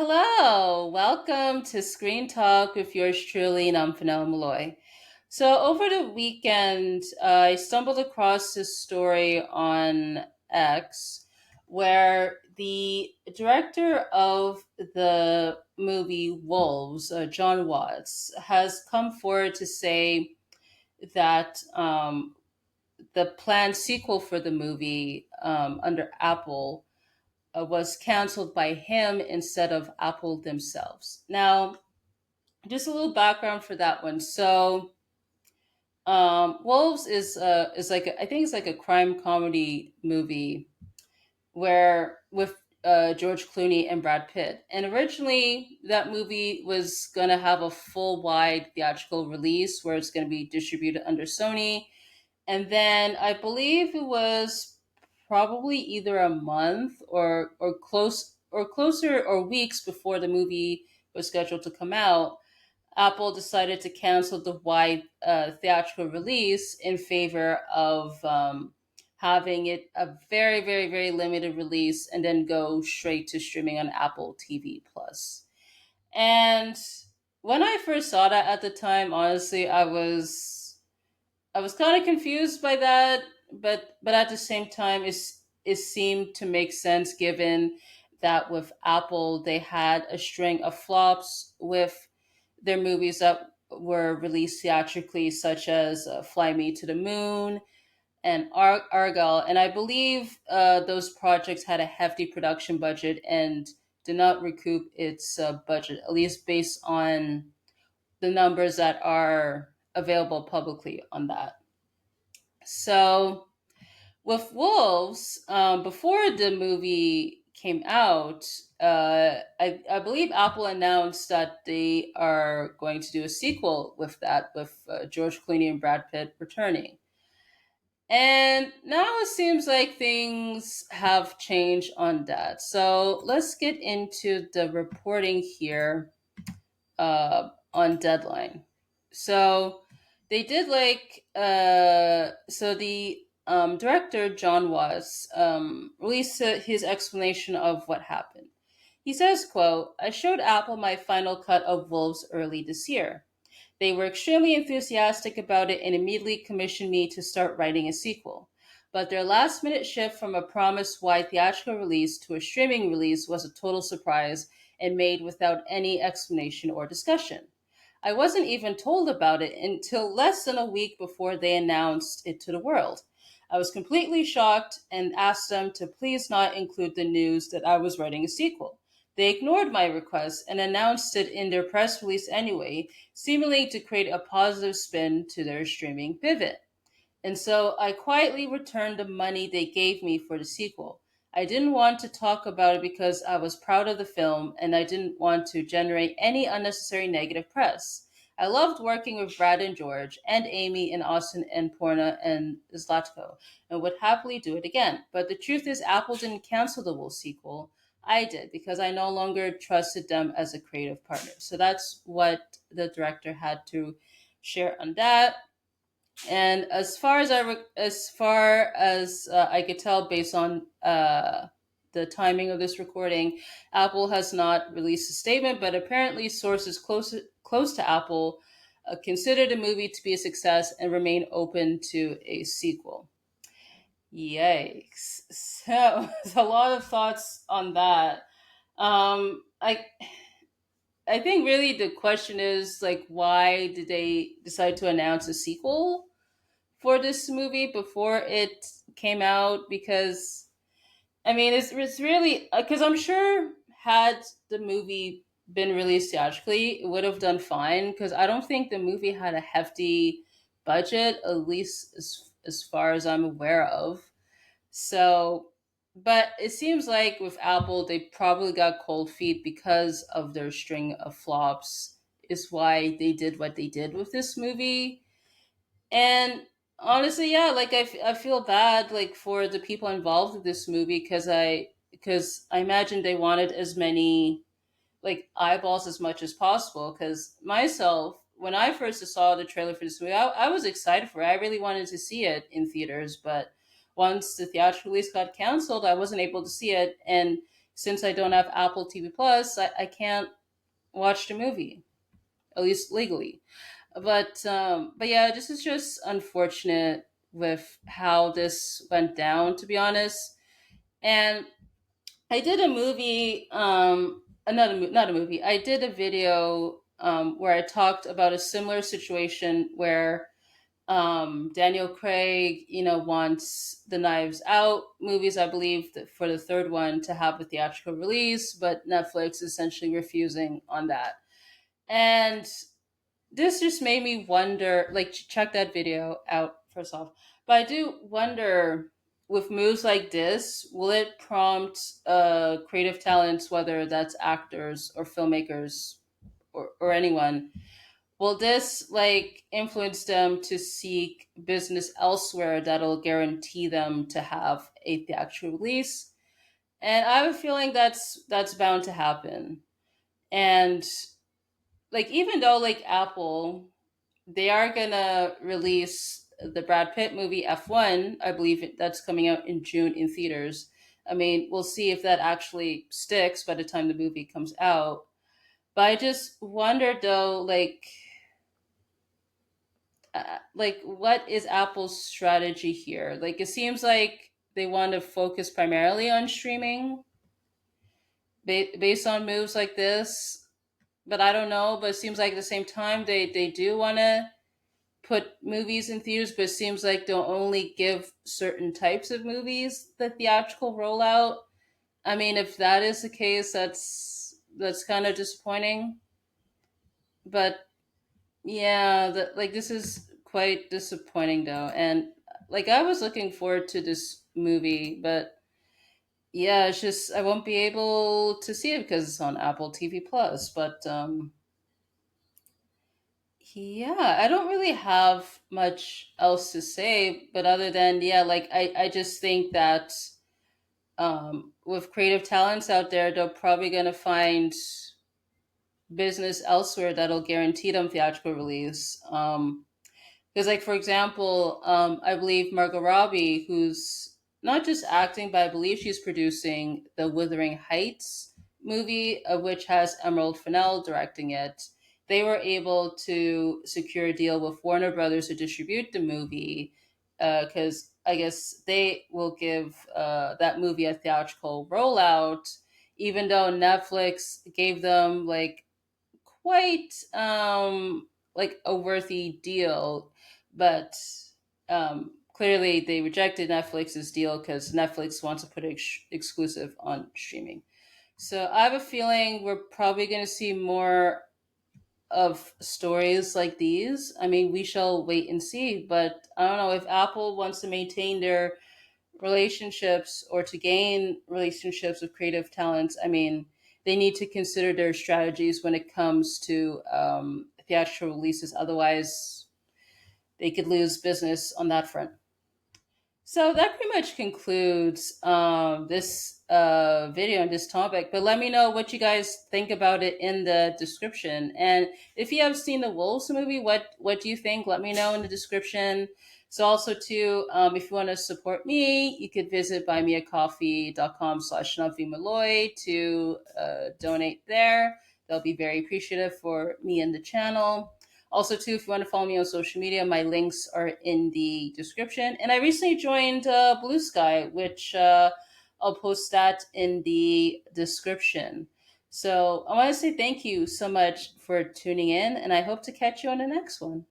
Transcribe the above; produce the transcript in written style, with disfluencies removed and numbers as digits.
Hello. Welcome to Screen Talk with yours truly, Nomfanelo. So, over the weekend, I stumbled across this story on X where the director of the movie Wolves, John Watts, has come forward to say that the planned sequel for the movie under Apple was canceled by him instead of Apple themselves. Now, just a little background for that one. So, Wolves is like I think it's like a crime comedy movie where with George Clooney and Brad Pitt. And originally, that movie was gonna have a full wide theatrical release where it's gonna be distributed under Sony, and then I believe it was probably either a month or closer or weeks before the movie was scheduled to come out. Apple decided to cancel the wide theatrical release in favor of having it a very, very, very limited release and then go straight to streaming on Apple TV Plus. And when I first saw that at the time, honestly, I was kind of confused by that, but at the same time, it seemed to make sense given that with Apple they had a string of flops with their movies that were released theatrically, such as Fly Me to the Moon and Argyle, and I believe those projects had a hefty production budget and did not recoup its budget, at least based on the numbers that are available publicly on that. So with Wolves, before the movie came out, I believe Apple announced that they are going to do a sequel with that, with George Clooney and Brad Pitt returning. And now it seems like things have changed on that. So let's get into the reporting here on Deadline. So they did so the director John Was released his explanation of what happened. He says, quote, "I showed Apple my final cut of Wolves early this year. They were extremely enthusiastic about it and immediately commissioned me to start writing a sequel. But their last minute shift from a promised wide theatrical release to a streaming release was a total surprise and made without any explanation or discussion. I wasn't even told about it until less than a week before they announced it to the world. I was completely shocked and asked them to please not include the news that I was writing a sequel. They ignored my request and announced it in their press release anyway, seemingly to create a positive spin to their streaming pivot. And so I quietly returned the money they gave me for the sequel. I didn't want to talk about it because I was proud of the film and I didn't want to generate any unnecessary negative press. I loved working with Brad and George and Amy and Austin and Porna and Zlatko and would happily do it again. But the truth is, Apple didn't cancel the Wolf sequel. I did because I no longer trusted them as a creative partner. So that's what the director had to share on that. And as far as I could tell, based on the timing of this recording, Apple has not released a statement, but apparently sources close to Apple consider the movie to be a success and remain open to a sequel. Yikes! So, there's a lot of thoughts on that. I think really the question is like, why did they decide to announce a sequel for this movie before it came out? Because I mean, it's really because I'm sure had the movie been released theatrically, it would have done fine. Because I don't think the movie had a hefty budget, at least as far as I'm aware of. So, but it seems like with Apple, they probably got cold feet because of their string of flops. Is why they did what they did with this movie. And honestly, yeah, like I feel bad like for the people involved with this movie because I imagine they wanted as many like eyeballs as much as possible. Because myself, when I first saw the trailer for this movie, I was excited for it. I really wanted to see it in theaters, but once the theatrical release got canceled, I wasn't able to see it. And since I don't have Apple TV Plus, I can't watch the movie, at least legally. But yeah, this is just unfortunate with how this went down, to be honest. And I did a movie, not a movie. I did a video where I talked about a similar situation where Daniel Craig, wants the Knives Out movies, I believe, for the third one to have a theatrical release, but Netflix essentially refusing on that. And this just made me wonder, like, check that video out first off. But I do wonder, with moves like this, will it prompt creative talents, whether that's actors or filmmakers or anyone, will this like influence them to seek business elsewhere that'll guarantee them to have a theatrical release? And I have a feeling that's bound to happen. And like, even though like Apple, they are gonna release the Brad Pitt movie F1. I believe that's coming out in June in theaters. I mean, we'll see if that actually sticks by the time the movie comes out. But I just wonder though, like what is Apple's strategy here? Like, it seems like they want to focus primarily on streaming based on moves like this. But I don't know. But it seems like at the same time they do want to put movies in theaters, but it seems like they'll only give certain types of movies the theatrical rollout. I mean, if that is the case, that's kind of disappointing. But yeah, like this is quite disappointing though, and like I was looking forward to this movie, but yeah, it's just I won't be able to see it because it's on Apple TV Plus. But yeah, I don't really have much else to say, but other than, yeah, like I just think that with creative talents out there, they're probably going to find business elsewhere that'll guarantee them theatrical release. Because, like, for example, I believe Margot Robbie, who's not just acting, but I believe she's producing the Wuthering Heights movie, which has Emerald Fennell directing it. They were able to secure a deal with Warner Brothers to distribute the movie because I guess they will give that movie a theatrical rollout, even though Netflix gave them quite like a worthy deal, but clearly they rejected Netflix's deal because Netflix wants to put it exclusive on streaming. So I have a feeling we're probably going to see more of stories like these. I mean, we shall wait and see, but I don't know if Apple wants to maintain their relationships or to gain relationships with creative talents. I mean, they need to consider their strategies when it comes to theatrical releases. Otherwise, they could lose business on that front. So that pretty much concludes this video on this topic. But let me know what you guys think about it in the description. And if you have seen the Wolves movie, what do you think? Let me know in the description. So also too, if you want to support me, you could visit buymeacoffee.com/Nomfanelo to donate there. They'll be very appreciative for me and the channel. Also, too, if you want to follow me on social media, my links are in the description. And I recently joined Blue Sky, which I'll post that in the description. So I want to say thank you so much for tuning in, and I hope to catch you on the next one.